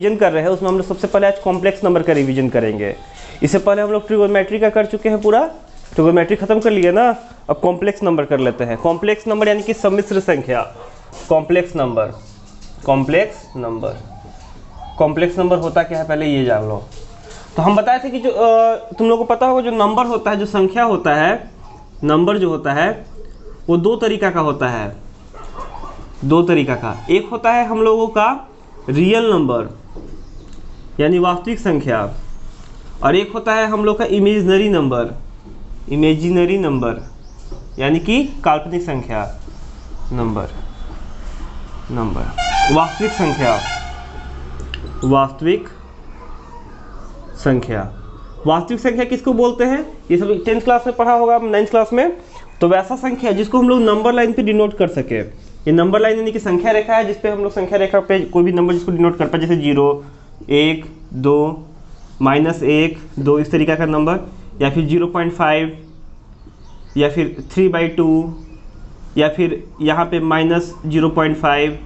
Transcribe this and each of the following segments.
Revision कर रहे हैं उसमें हम लोग सबसे पहले आज कॉम्प्लेक्स नंबर का रिवीजन करेंगे। इससे पहले हम लोग ट्रिगोनोमेट्री का कर चुके हैं, पूरा ट्रिगोनोमेट्री खत्म कर लिए ना। अब कॉम्प्लेक्स नंबर कर लेते हैं। कॉम्प्लेक्स नंबर यानी कि सम्मिश्र संख्या। Complex number, complex number, complex number होता क्या है पहले ये जान लो। तो हम बताए थे कि जो तुम लोगों को पता होगा जो नंबर होता है, जो संख्या होता है, नंबर जो होता है वो दो तरीका का होता है, दो तरीका का। एक होता है हम लोगों का रियल नंबर यानी वास्तविक संख्या, और एक होता है हम लोग का इमेजिनरी नंबर, इमेजिनरी नंबर यानी कि काल्पनिक संख्या। नंबर, नंबर, वास्तविक संख्या, वास्तविक संख्या। वास्तविक संख्या किसको बोलते हैं? ये सब 10th क्लास में पढ़ा होगा, 9th क्लास में। तो वैसा संख्या जिसको हम लोग नंबर लाइन पे डिनोट कर सके। ये नंबर लाइन यानी कि संख्या रेखा है जिसपे हम लोग संख्या रेखा पे कोई भी नंबर जिसको डिनोट कर पाए, जैसे 0, 1, 2, -1, 2 इस तरीका का नंबर, या फिर 0.5, या फिर 3/2, या फिर यहाँ पे -0.5,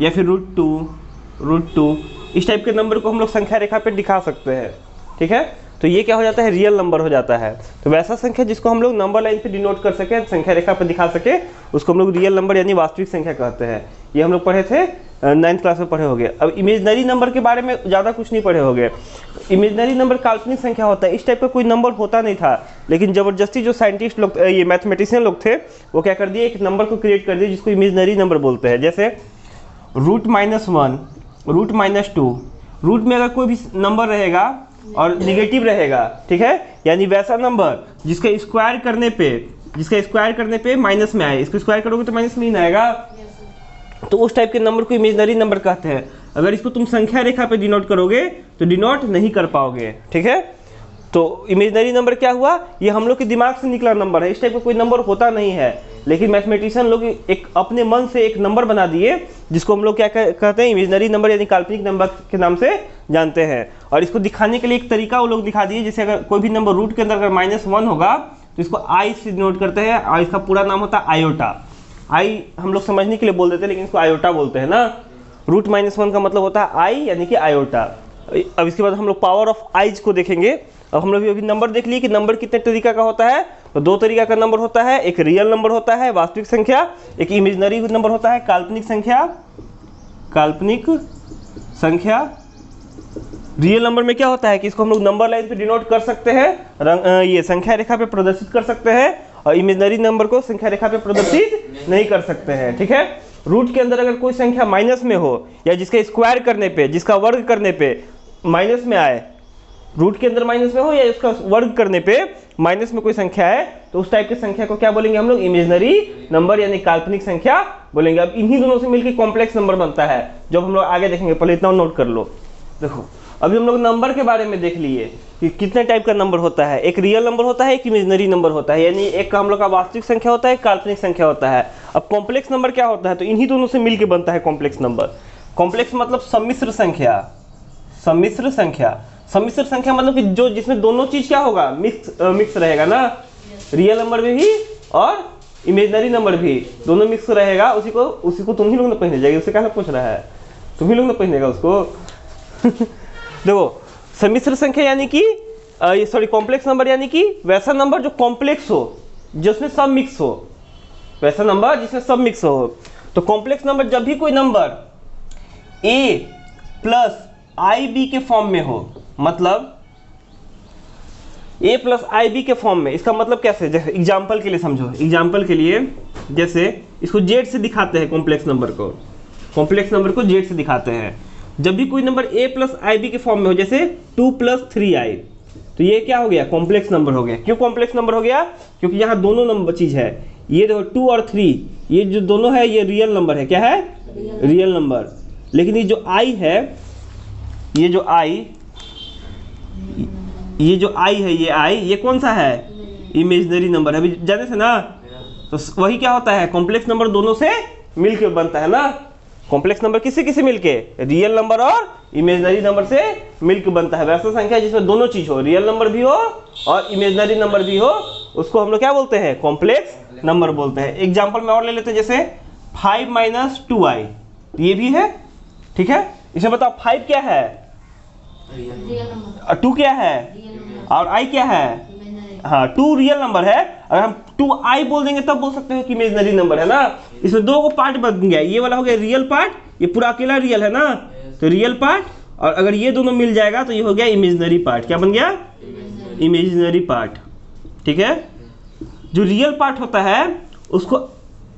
या फिर √2 इस टाइप के नंबर को हम लोग संख्या रेखा पे दिखा सकते हैं। ठीक है, तो ये क्या हो जाता है? रियल नंबर हो जाता है। तो वैसा संख्या जिसको हम लोग नंबर लाइन पे डिनोट कर सके, संख्या रेखा पे दिखा सके, उसको हम लोग रियल नंबर यानी वास्तविक संख्या कहते हैं। ये हम लोग पढ़े थे 9th क्लास में पढ़े होंगे। अब इमेजिनरी नंबर के बारे में ज़्यादा कुछ नहीं पढ़े होंगे। इमेजिनरी नंबर काल्पनिक संख्या होता है। इस टाइप का कोई नंबर होता नहीं था, लेकिन ज़बरदस्ती जो साइंटिस्ट लोग, ये मैथमेटिशियन लोग थे, वो क्या कर दिए, एक नंबर को क्रिएट कर दिए जिसको इमेजिनरी नंबर बोलते हैं। जैसे √-1, √-2, रूट में अगर कोई भी नंबर रहेगा और निगेटिव रहेगा, ठीक है, यानी वैसा नंबर जिसका स्क्वायर करने पे माइनस में आए। इसको स्क्वायर करोगे तो माइनस में ही आएगा, तो उस टाइप के नंबर को इमेजिनरी नंबर कहते हैं। अगर इसको तुम संख्या रेखा पे डिनोट करोगे तो डिनोट नहीं कर पाओगे। ठीक है, तो इमेजिनरी नंबर क्या हुआ? ये हम लोग के दिमाग से निकला नंबर है। इस टाइप का कोई नंबर होता नहीं है, लेकिन मैथमेटिशियन लोग एक अपने मन से एक नंबर बना दिए जिसको हम लोग क्या कहते हैं? इमेजिनरी नंबर यानी काल्पनिक नंबर के नाम से जानते हैं। और इसको दिखाने के लिए एक तरीका वो लोग दिखा दिए, जैसे अगर कोई भी नंबर रूट के अंदर अगर -1 होगा तो इसको आई से डिनोट करते हैं, और इसका पूरा नाम होता है आयोटा। आई हम लोग समझने के लिए बोल देते हैं, लेकिन इसको आयोटा बोलते हैं ना। √-1 का मतलब होता है आई यानी कि आयोटा। अब इसके बाद हम लोग पावर ऑफ आइज को देखेंगे। अब हम लोग अभी नंबर देख लिए कि नंबर कितने तरीका का होता है। तो दो तरीका का नंबर होता है, एक रियल नंबर होता है वास्तविक संख्या, एक इमेजिनरी नंबर होता है काल्पनिक संख्या। काल्पनिक संख्या। रियल नंबर में क्या होता है कि इसको हम लोग नंबर लाइन पे डिनोट कर सकते हैं, ये संख्या रेखा पे प्रदर्शित कर सकते हैं, और इमेजिनरी नंबर को संख्या रेखा पे प्रदर्शित नहीं कर सकते हैं। ठीक है, रूट के अंदर अगर कोई संख्या माइनस में हो, या जिसका स्क्वायर करने पे, जिसका वर्ग करने पे माइनस में आए, रूट के अंदर माइनस में हो या इसका वर्ग करने पे माइनस में कोई संख्या है, तो उस टाइप की संख्या को क्या बोलेंगे हम लोग? इमेजिनरी नंबर यानी काल्पनिक संख्या बोलेंगे। अब इन्हीं दोनों से मिलकर कॉम्प्लेक्स नंबर बनता है, जब हम लोग आगे देखेंगे। पहले इतना नोट कर लो। देखो, अभी हम लोग नंबर के बारे में देख लिए कि कितने टाइप का नंबर होता है। एक रियल नंबर होता है, एक इमेजिनरी नंबर होता है, यानी एक का हम लोग का वास्तविक संख्या होता है, एक काल्पनिक संख्या होता है। अब कॉम्प्लेक्स नंबर क्या होता है? तो इन्हीं दोनों से मिलकर बनता है कॉम्प्लेक्स नंबर। कॉम्प्लेक्स मतलब सम्मिश्र संख्या। सम्मिश्र संख्या, सम्मिश्र संख्या मतलब कि जो जिसमें दोनों चीज क्या होगा? मिक्स रहेगा ना। रियल नंबर में भी और इमेजिनरी नंबर भी दोनों मिक्स रहेगा। उसी को तुम ही लोग ना पहने जाएगी, उससे क्या पूछ रहा है? तुम ही लोग ना पहनेगा उसको। देखो, सम्मिश्र संख्या यानी कि कॉम्प्लेक्स नंबर यानी कि वैसा नंबर जो कॉम्प्लेक्स हो, जिसमें सब मिक्स हो, वैसा नंबर जिसमें सब मिक्स हो। तो कॉम्प्लेक्स नंबर जब भी कोई नंबर a + IB के फॉर्म में हो, मतलब a + IB के फॉर्म में, इसका मतलब कैसे? जैसे एग्जाम्पल के लिए समझो, एग्जाम्पल के लिए जैसे इसको z से दिखाते हैं, कॉम्प्लेक्स नंबर को z से दिखाते हैं। जब भी कोई नंबर a + IB के फॉर्म में हो, जैसे 2 + 3i, तो ये क्या हो गया? कॉम्प्लेक्स नंबर हो गया। क्यों कॉम्प्लेक्स नंबर हो गया? क्योंकि यहाँ दोनों नंबर चीज है। ये देखो 2 और 3, ये जो दोनों है ये रियल नंबर है। क्या है? Real number. लेकिन ये जो i है, ये जो i है, ये कौन सा है? इमेजिनरी नंबर है। अभी जाने से ना, तो वही क्या होता है? कॉम्प्लेक्स नंबर दोनों से मिलके बनता है ना। कॉम्प्लेक्स नंबर किससे मिलके? रियल नंबर और इमेजिनरी नंबर से मिलके बनता है। वैसा संख्या जिसमें दोनों चीज हो, रियल नंबर भी हो और इमेजिनरी नंबर भी हो, उसको हम लोग क्या बोलते हैं? कॉम्प्लेक्स नंबर बोलते हैं। एग्जाम्पल में और ले लेते हैं, जैसे 5 - 2i, ये भी है। ठीक है, इसमें बताओ 5 क्या है, 2 क्या है और i क्या है। हाँ 2 रियल नंबर है। अगर हम 2i बोल देंगे तब बोल सकते हो कि इमेजिनरी नंबर है ना। इसमें दो को पार्ट बन गया, ये वाला हो गया रियल पार्ट, ये पूरा अकेला रियल है ना, तो रियल पार्ट, और अगर ये दोनों मिल जाएगा तो ये हो गया इमेजिनरी पार्ट। क्या बन गया, इमेजिनरी पार्ट। ठीक है, जो रियल पार्ट होता है उसको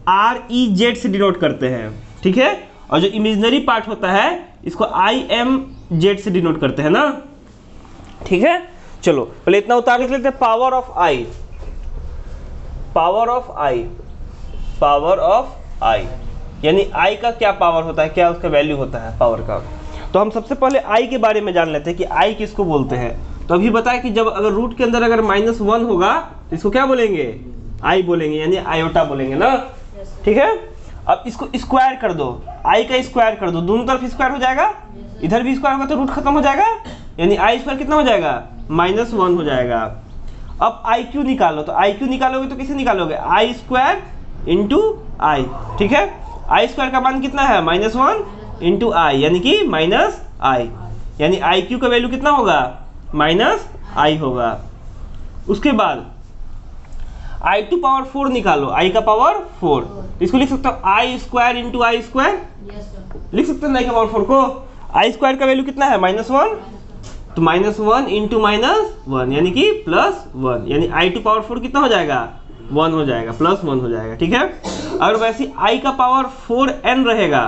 REZ से डिनोट करते हैं। ठीक है, और जो इमेजिनरी पार्ट होता है इसको IMZ से डिनोट करते हैं ना। ठीक है, चलो पहले इतना उतार लिख लेते हैं। Power of i, power of i, power of i, यानी आई का क्या पावर होता है, क्या उसका वैल्यू होता है पावर का। तो हम सबसे पहले आई के बारे में जान लेते हैं कि आई किसको बोलते हैं। तो अभी बताया कि जब अगर रूट के अंदर अगर -1 होगा तो इसको क्या बोलेंगे, आई बोलेंगे, यानी आयोटा बोलेंगे ना। ठीक है, अब इसको स्क्वायर कर दो, आई का स्क्वायर कर दो, दोनों तरफ स्क्वायर हो जाएगा, इधर भी स्क्वायर होगा तो रूट खत्म हो जाएगा, यानी आई स्क्वायर कितना हो जाएगा, -1 हो जाएगा। अब आई क्यू निकालो, तो आई क्यू निकालोगे तो कैसे निकालोगे, आई स्क्वायर इंटू आई। ठीक है, आई स्क्वायर का मान कितना है, -1 इंटू आई, यानी कि -i, यानी आई क्यू का वैल्यू कितना होगा, -i होगा। उसके बाद आई टू पावर 4 निकालो, आई का पावर 4, इसको लिख सकते हो आई स्क्वायर इंटू आई स्क्वायर, लिख सकते हो आई का पावर 4 को। आई स्क्वायर का वैल्यू कितना है, -1, तो -1 इंटू -1 यानी कि +1, यानी आई टू पावर 4 कितना हो जाएगा, 1 हो जाएगा, +1 हो जाएगा। ठीक है, अगर वैसे आई का पावर 4n रहेगा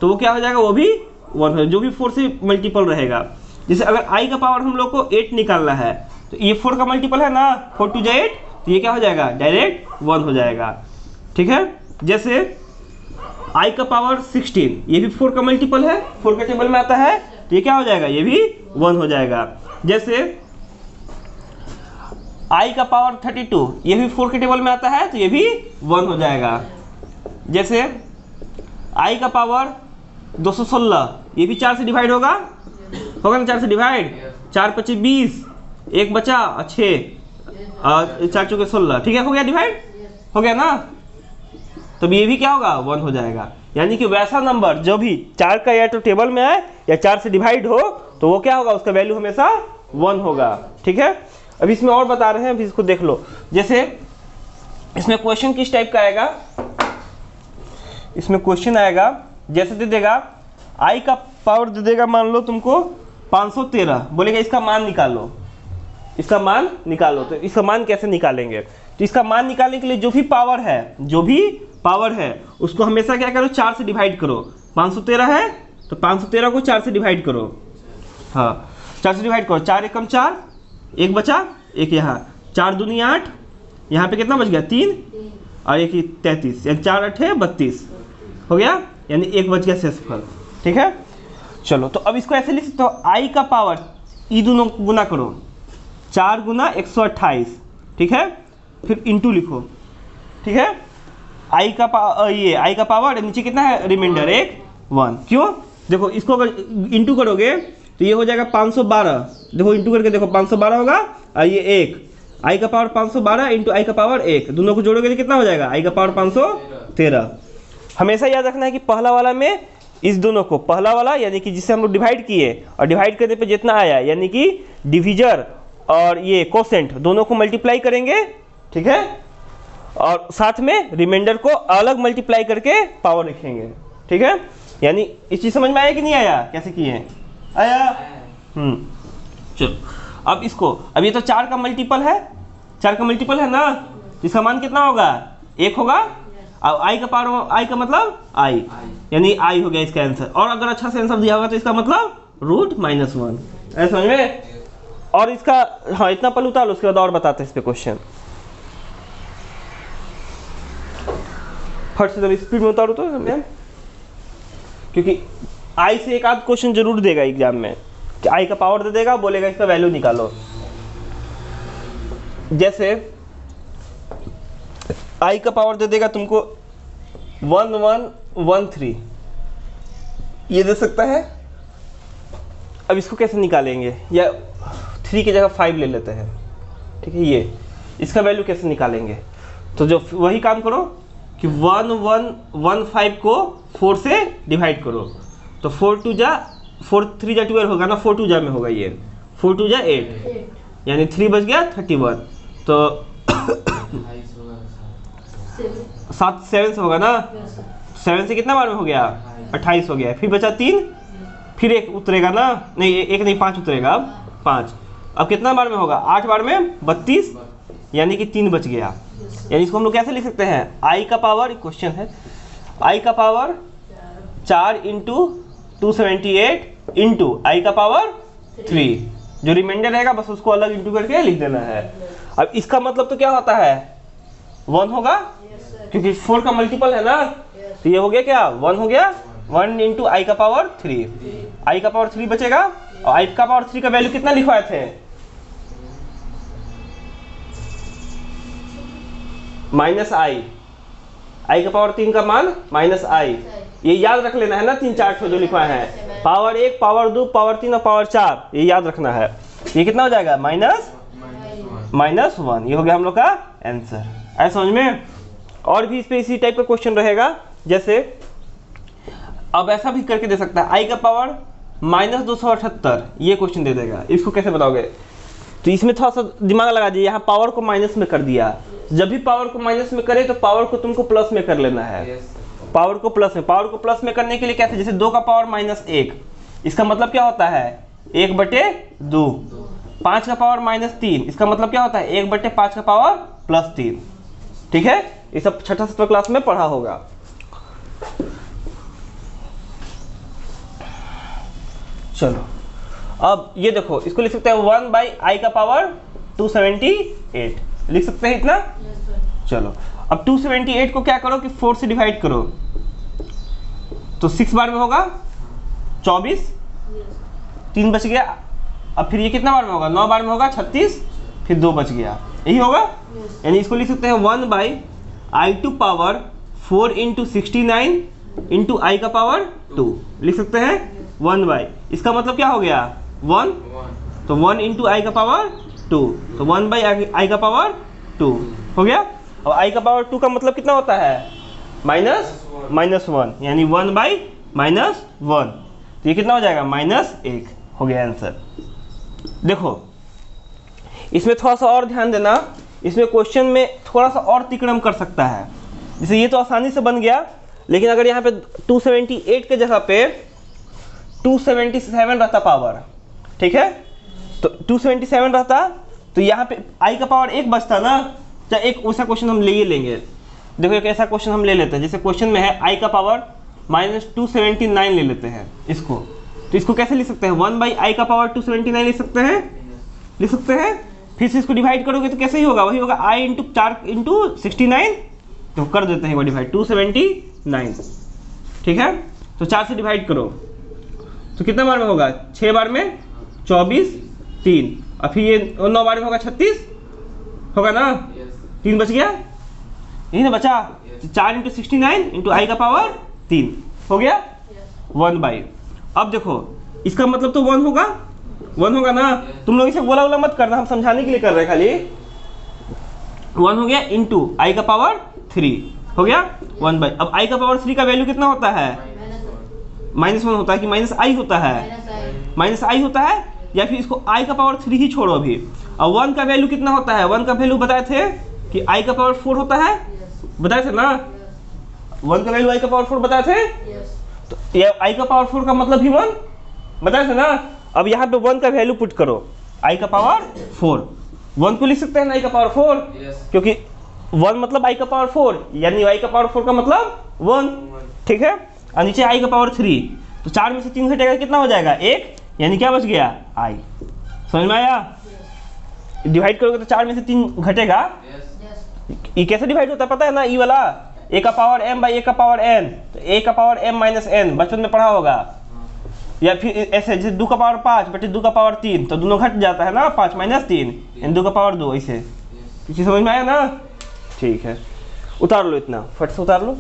तो वो क्या हो जाएगा, वो भी 1 हो जाएगा, जो भी 4 से मल्टीपल रहेगा। जैसे अगर आई का पावर हम लोग को 8 निकालना है तो ये 4 का मल्टीपल है ना, 4 2 8, तो ये क्या हो जाएगा, डायरेक्ट 1 हो जाएगा। ठीक है, जैसे आई का पावर 16, ये भी 4 का मल्टीपल है, 4 के टेबल में आता है, तो ये क्या हो जाएगा, ये भी 1 हो जाएगा। जैसे आई का पावर 32, ये भी 4 के टेबल में आता है, तो ये भी 1 हो जाएगा। जैसे आई का पावर 216, ये भी 4 से डिवाइड होगा ना, 4 से डिवाइड, 4 25 20, एक बचा 6, 4 चौके 16। ठीक है, हो गया डिवाइड, हो गया ना, तो ये भी क्या होगा, 1 हो जाएगा। यानी कि वैसा नंबर जो भी 4 का या तो टेबल में आए या 4 से डिवाइड हो तो वो क्या होगा, उसका वैल्यू हमेशा 1 होगा। ठीक है, अब इसमें और बता रहे हैं, अभी इसको देख लो। जैसे इसमें क्वेश्चन किस टाइप का आएगा, इसमें क्वेश्चन आएगा जैसे दे देगा आई का पावर दे देगा, मान लो तुमको 513, बोलेगा इसका मान निकालो, इसका मान निकालो। तो इसका मान कैसे निकालेंगे, तो इसका मान निकालने के लिए जो भी पावर है, जो भी पावर है उसको हमेशा क्या करो, 4 से डिवाइड करो। 513 है तो 513 को 4 से डिवाइड करो, हाँ 4 से डिवाइड करो, 4 एकम 4, एक बचा, एक यहाँ, 4 दूनी 8, यहाँ पे कितना बच गया, 3 और एक 33, यानी 4 8 32 हो गया, यानी एक बच गया शेषफल। ठीक है, चलो तो अब इसको ऐसे लिख सकते हो, आई का पावर ई दोनों गुना करो, 4 गुना 128। ठीक है, फिर इंटू लिखो। ठीक है, आई का ये आई का पावर नीचे कितना है, रिमाइंडर 1। क्यों, देखो इसको अगर इंटू करोगे तो ये हो जाएगा 512, देखो इंटू करके देखो 512 होगा, और ये 1, आई का पावर 512 इंटू आई का पावर 1, दोनों को जोड़ोगे तो कितना हो जाएगा, आई का पावर 513। हमेशा याद रखना है कि पहला वाला में इस दोनों को, पहला वाला यानी कि जिससे हम लोग डिवाइड किए और डिवाइड करने पे जितना आया, यानी कि डिविजर और ये कोसेंट दोनों को मल्टीप्लाई करेंगे। ठीक है, और साथ में रिमाइंडर को अलग मल्टीप्लाई करके पावर लिखेंगे। ठीक है, यानी इस चीज समझ में आया कि नहीं आया, कैसे किए, आया। चलो अब इसको, अब ये तो 4 का मल्टीपल है, 4 का मल्टीपल है ना, तो इसका मान कितना होगा, 1 होगा। अब आई का पावर, आई का मतलब आई, यानी आई हो गया इसका आंसर। और अगर अच्छा से आंसर दिया होगा तो इसका मतलब √-1, ऐसा समझ में। और इसका हाँ इतना पल उतार लो, उसके बाद और बताते हैं इस पे क्वेश्चन। फट से जब स्पीड में उतारो तो मैम, क्योंकि आई से एक आध क्वेश्चन जरूर देगा एग्जाम में, कि आई का पावर दे देगा, बोलेगा इसका वैल्यू निकालो। जैसे आई का पावर दे देगा तुमको 1113, ये दे सकता है। अब इसको कैसे निकालेंगे, या 3 की जगह 5 ले लेते हैं। ठीक है, ये इसका वैल्यू कैसे निकालेंगे, तो जो वही काम करो कि 1115 को 4 से डिवाइड करो, तो 4 2 जा 4 3 जा 12 होगा ना, 4 2 जा में होगा ये, 4 2 जा 8 यानी 3 बच गया 31। तो 7 7 से होगा ना, 7 से कितना बार में हो गया 28 हो गया। फिर बचा 3, फिर एक उतरेगा ना, नहीं एक नहीं 5 उतरेगा, अब 5। अब कितना बार में होगा 8 बार में 32 यानी कि 3 बच गया। यानी इसको हम लोग कैसे लिख सकते हैं, आई का पावर, क्वेश्चन है आई का पावर 4 इंटू 278 इंटू आई का पावर 3, जो रिमाइंडर रहेगा बस उसको अलग इंटू करके लिख देना है। अब इसका मतलब तो क्या होता है 1 होगा, क्योंकि 4 का मल्टीपल है ना, तो ये हो गया क्या 1 हो गया, 1 इंटू आई का पावर 3, आई का पावर 3 बचेगा। और आई का पावर 3 का वैल्यू कितना लिखवाए थे, माइनस आई का पावर 3 का मान माइनस आई, ये याद रख लेना है ना, 3 4 जो लिखवाए हैं, पावर 1 पावर 2 पावर 3 और पावर 4, ये याद रखना है। ये कितना हो जाएगा -1, ये हो गया हम लोग का आंसर। ऐसा समझ में। और भी इस पे इसी टाइप का क्वेश्चन रहेगा, जैसे अब ऐसा भी करके दे सकता है, आई का पावर -278, ये क्वेश्चन दे देगा, इसको कैसे बताओगे। तो इसमें थोड़ा सा दिमाग लगा दीजिए, यहाँ पावर को माइनस में कर दिया, जब भी पावर को माइनस में करे तो पावर को तुमको प्लस में कर लेना है। पावर को प्लस में करने के लिए कैसे, जैसे 2 का पावर -1, इसका मतलब क्या होता है 1/2। 5 का पावर -3, इसका मतलब क्या होता है 1/5 का पावर +3। ठीक है, ये सब 6th 7th क्लास में पढ़ा होगा। चलो अब ये देखो, इसको लिख सकते हैं 1/i का पावर 278, लिख सकते हैं इतना। चलो अब 278 को क्या करो कि 4 से डिवाइड करो, तो 6 बार में होगा 24, 3 बच गया। अब फिर ये कितना बार में होगा 9 बार में होगा 36, फिर 2 बच गया, यही होगा। यानी इसको लिख सकते हैं 1/i² पावर 4 इंटू 69 इंटू आई का पावर 2, लिख सकते हैं 1/, इसका मतलब क्या हो गया 1, तो 1 इंटू आई का पावर 2, तो 1/i का पावर 2 हो गया। अब आई का पावर 2 का मतलब कितना होता है -1, यानी 1/-1, तो ये कितना हो जाएगा -1, हो गया आंसर। देखो इसमें थोड़ा सा और ध्यान देना, इसमें क्वेश्चन में थोड़ा सा और तिकड़म कर सकता है। जैसे ये तो आसानी से बन गया, लेकिन अगर यहाँ पे 278 के जगह पे 277 रहता पावर, ठीक है, तो 277 रहता तो यहाँ पे आई का पावर 1 बचता ना। चाहे एक वैसा क्वेश्चन हम ले ही लेंगे, देखो एक ऐसा क्वेश्चन हम ले लेते हैं, जैसे क्वेश्चन में है आई का पावर -279 ले लेते हैं इसको, तो इसको कैसे लिख सकते हैं 1/i का पावर 279 लिख सकते हैं। फिर से इसको डिवाइड करोगे तो कैसे ही होगा, वही होगा i इंटू 4 इंटू 69, तो कर देते हैं वो डिवाइड 279, ठीक है। तो 4 से डिवाइड करो तो कितना बार में होगा 6 बार में 24, 3, और फिर ये 9 बार में होगा 36 होगा ना, 3 बच गया, यही ना बचा। 4 इंटू 69 इंटू आई का पावर 3 हो गया 1/। अब देखो इसका मतलब तो 1 होगा ना, तुम लोग इसे बोला मत करना, हम समझाने के लिए कर रहे हैं खाली। 1 हो गया इंटू आई का पावर 3 हो गया 1/। अब आई का पावर 3 का वैल्यू कितना होता है -1 होता है कि -i होता है, -i होता है, या फिर इसको i का पावर 3 ही छोड़ो अभी। अब 1 का वैल्यू कितना होता है, 1 का वैल्यू बताए थे कि i का पावर 4 होता है, बताए थे ना, 1 का वैल्यू i का पावर 4 बताए थे, तो ये i का पावर 4 का मतलब ही 1 बताए थे ना। अब यहाँ पे 1 का वैल्यू पुट करो, i का पावर 4, 1 को लिख सकते हैं ना i का पावर 4, क्योंकि 1 मतलब i का पावर 4, यानी i का पावर 4 का मतलब 1, ठीक है। और नीचे i का पावर 3, तो 4 में से 3 घटेगा कितना हो जाएगा 1, यानी क्या बच गया i। समझ में आया, डिवाइड करोगे तो 4 में से 3 घटेगा। ये कैसे डिवाइड होता है पता है ना, ई वाला a का पावर m बाई a का पावर n, तो a का पावर m माइनस n बचपन में पढ़ा होगा। या फिर ऐसे जैसे 2 का पावर 5 बटे 2 का पावर 3, तो दोनों घट जाता है ना, 5 माइनस 3 यानी 2 का पावर 2, ऐसे किसी समझ में आया ना, ठीक है। उतार लो, इतना फट से उतार लो।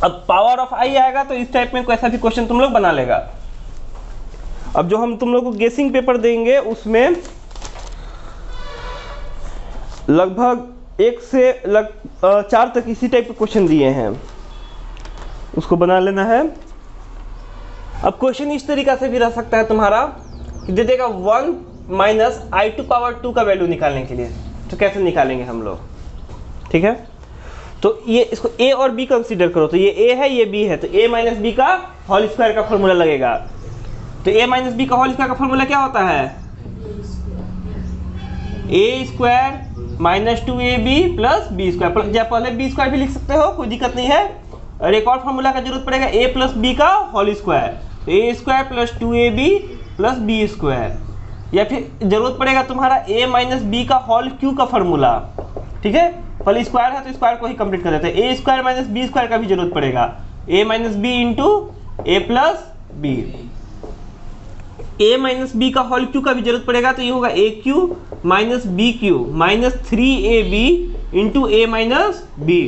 अब पावर ऑफ i आएगा तो इस टाइप में कोई ऐसा भी क्वेश्चन तुम लोग बना लेगा। अब जो हम तुम लोग को गेसिंग पेपर देंगे उसमें लगभग 1 से 4 तक इसी टाइप के क्वेश्चन दिए हैं, उसको बना लेना है। अब क्वेश्चन इस तरीका से भी रह सकता है तुम्हारा कि दे देगा 1 माइनस i⁻² का वैल्यू निकालने के लिए। तो कैसे निकालेंगे हम लोग, ठीक है। तो ये इसको a और b कंसीडर करो, तो ये a है ये b है, तो a माइनस b का होल स्क्वायर का फॉर्मूला लगेगा। तो a माइनस b का होल स्क्वायर का फॉर्मूला क्या होता है, a² minus 2ab plus b², या पहले b² भी लिख सकते हो, कोई दिक्कत नहीं है। और एक और फॉर्मूला का जरूरत पड़ेगा a प्लस b का होल स्क्वायर, तो a² plus 2ab plus b², या फिर जरूरत पड़ेगा तुम्हारा a माइनस b का होल क्यू का फॉर्मूला, ठीक है। पहले स्क्वायर है तो स्क्वायर को ही कंप्लीट कर देते हैं। a² माइनस b² का भी जरूरत पड़ेगा, a minus b into a plus b। a minus b का होल क्यू का भी जरूरत पड़ेगा, तो ये होगा a³ minus b³ minus 3ab into a minus b।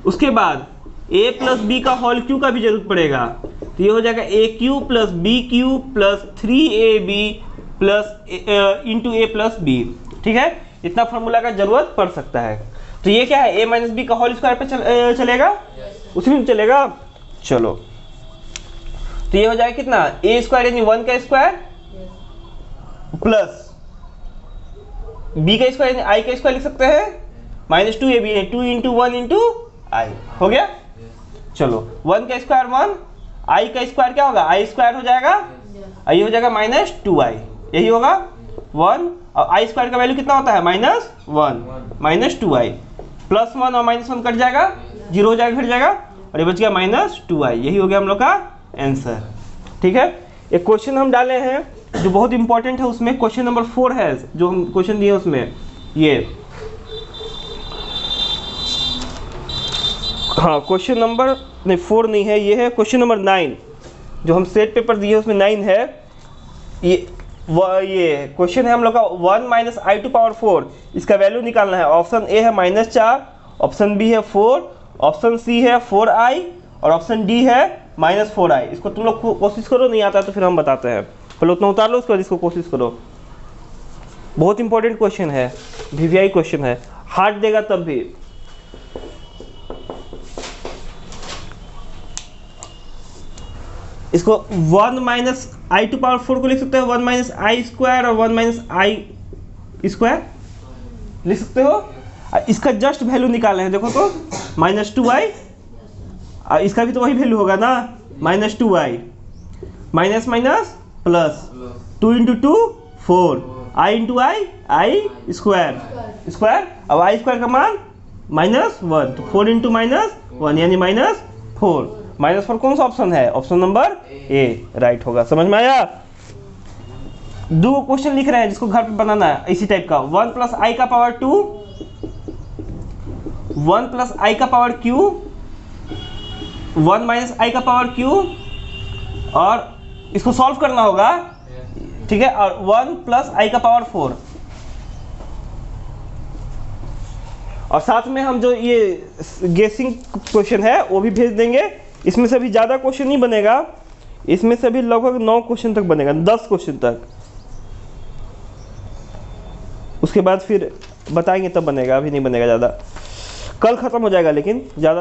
उसके बाद a प्लस b का होल क्यू का भी जरूरत पड़ेगा, तो ये हो जाएगा a³ plus b³ plus 3ab plus into a plus b, ठीक है। इतना फॉर्मूला का जरूरत पड़ सकता है। तो ये क्या है, a माइनस बी का होल स्क्वायर पे चलेगा, उसी में चलेगा। चलो तो ये हो जाएगा कितना, a² यानी 1 का स्क्वायर प्लस b का स्क्वायर यानी i का स्क्वायर लिख सकते हैं, माइनस 2ab यानी 2 इंटू 1 इंटू i, हो गया। चलो 1 का स्क्वायर 1, i का स्क्वायर क्या होगा, i² हो जाएगा, i हो जाएगा माइनस 2i, यही होगा 1। और i² का वैल्यू कितना होता है, -1 माइनस 2i, प्लस 1 और -1 कट जाएगा, 0 हो जाएगा, घट जाएगा, और ये बच गया -2i। यही हो गया हम लोग का आंसर, ठीक है। एक क्वेश्चन हम डाले हैं जो बहुत इंपॉर्टेंट है, उसमें क्वेश्चन नंबर 4 है, जो हम क्वेश्चन दिए उसमें ये, हाँ क्वेश्चन नंबर नहीं 4 नहीं है, ये है क्वेश्चन नंबर 9 जो हम सेट पेपर दिए उसमें 9 है। ये क्वेश्चन है हम लोग का 1 माइनस i⁴, इसका वैल्यू निकालना है। ऑप्शन ए है -4, ऑप्शन बी है 4, ऑप्शन सी है 4i और ऑप्शन डी है -4i। इसको तुम लोग कोशिश करो, नहीं आता तो फिर हम बताते हैं, पहले उतना उतार लो, उसके बाद इसको कोशिश करो। बहुत इंपॉर्टेंट क्वेश्चन है, VVI क्वेश्चन है, हार्ड देगा तब भी। इसको 1 माइनस i⁴ को लिख सकते हो 1 माइनस i² और 1 माइनस i² लिख सकते हो। इसका जस्ट वैल्यू निकालना है, देखो तो -2i, इसका भी तो वही वैल्यू होगा ना, -2i, minus minus plus, 2 into 2 4, i into i square, अब i² का मान -1, तो 4 इंटू -1 यानी -4। -4 कौन सा ऑप्शन है, ऑप्शन नंबर ए राइट होगा। समझ में आया। 2 क्वेश्चन लिख रहे हैं जिसको घर पे बनाना है इसी टाइप का, 1 प्लस i का पावर 2, 1 प्लस i का पावर q, 1 माइनस i का पावर q, और इसको सॉल्व करना होगा, ठीक है, और 1 प्लस i का पावर 4, और साथ में हम जो ये गेसिंग क्वेश्चन है वो भी भेज देंगे। इसमें से भी ज़्यादा क्वेश्चन नहीं बनेगा, इसमें से भी लगभग 9 क्वेश्चन तक बनेगा, 10 क्वेश्चन तक, उसके बाद फिर बताएंगे तब बनेगा, अभी नहीं बनेगा ज़्यादा, कल ख़त्म हो जाएगा, लेकिन ज़्यादा